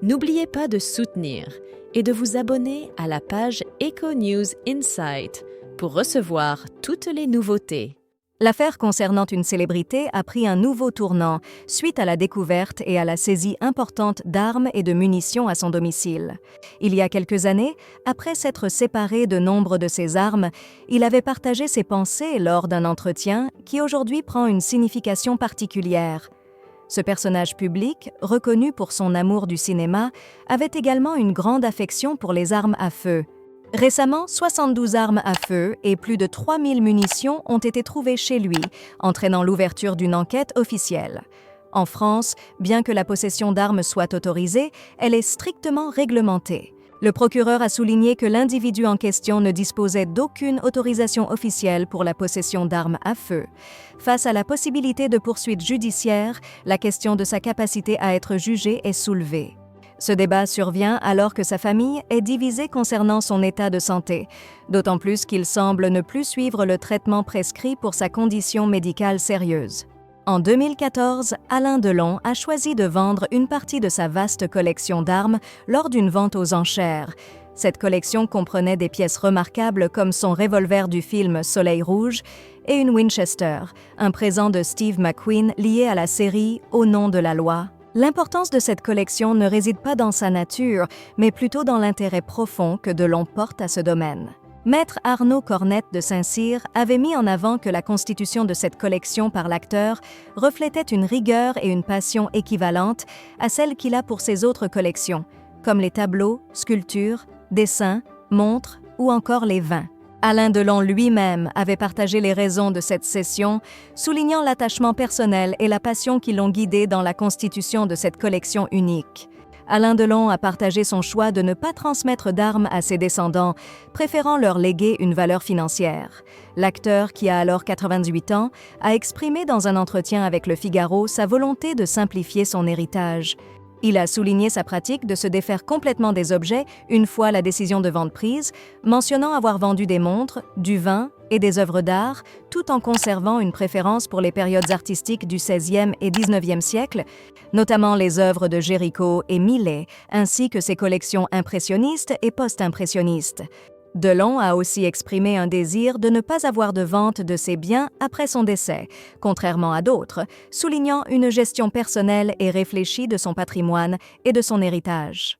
N'oubliez pas de soutenir et de vous abonner à la page Eco News Insight pour recevoir toutes les nouveautés. L'affaire concernant une célébrité a pris un nouveau tournant suite à la découverte et à la saisie importante d'armes et de munitions à son domicile. Il y a quelques années, après s'être séparé de nombre de ses armes, il avait partagé ses pensées lors d'un entretien qui aujourd'hui prend une signification particulière. Ce personnage public, reconnu pour son amour du cinéma, avait également une grande affection pour les armes à feu. Récemment, 72 armes à feu et plus de 3000 munitions ont été trouvées chez lui, entraînant l'ouverture d'une enquête officielle. En France, bien que la possession d'armes soit autorisée, elle est strictement réglementée. Le procureur a souligné que l'individu en question ne disposait d'aucune autorisation officielle pour la possession d'armes à feu. Face à la possibilité de poursuites judiciaires, la question de sa capacité à être jugé est soulevée. Ce débat survient alors que sa famille est divisée concernant son état de santé, d'autant plus qu'il semble ne plus suivre le traitement prescrit pour sa condition médicale sérieuse. En 2014, Alain Delon a choisi de vendre une partie de sa vaste collection d'armes lors d'une vente aux enchères. Cette collection comprenait des pièces remarquables comme son revolver du film Soleil Rouge et une Winchester, un présent de Steve McQueen lié à la série Au nom de la loi. L'importance de cette collection ne réside pas dans sa nature, mais plutôt dans l'intérêt profond que Delon porte à ce domaine. Maître Arnaud Cornette de Saint-Cyr avait mis en avant que la constitution de cette collection par l'acteur reflétait une rigueur et une passion équivalentes à celles qu'il a pour ses autres collections, comme les tableaux, sculptures, dessins, montres ou encore les vins. Alain Delon lui-même avait partagé les raisons de cette cession, soulignant l'attachement personnel et la passion qui l'ont guidé dans la constitution de cette collection unique. Alain Delon a partagé son choix de ne pas transmettre d'armes à ses descendants, préférant leur léguer une valeur financière. L'acteur, qui a alors 98 ans, a exprimé dans un entretien avec Le Figaro sa volonté de simplifier son héritage. Il a souligné sa pratique de se défaire complètement des objets une fois la décision de vente prise, mentionnant avoir vendu des montres, du vin et des œuvres d'art, tout en conservant une préférence pour les périodes artistiques du XVIe et XIXe siècle, notamment les œuvres de Géricault et Millet, ainsi que ses collections impressionnistes et post-impressionnistes. Delon a aussi exprimé un désir de ne pas avoir de vente de ses biens après son décès, contrairement à d'autres, soulignant une gestion personnelle et réfléchie de son patrimoine et de son héritage.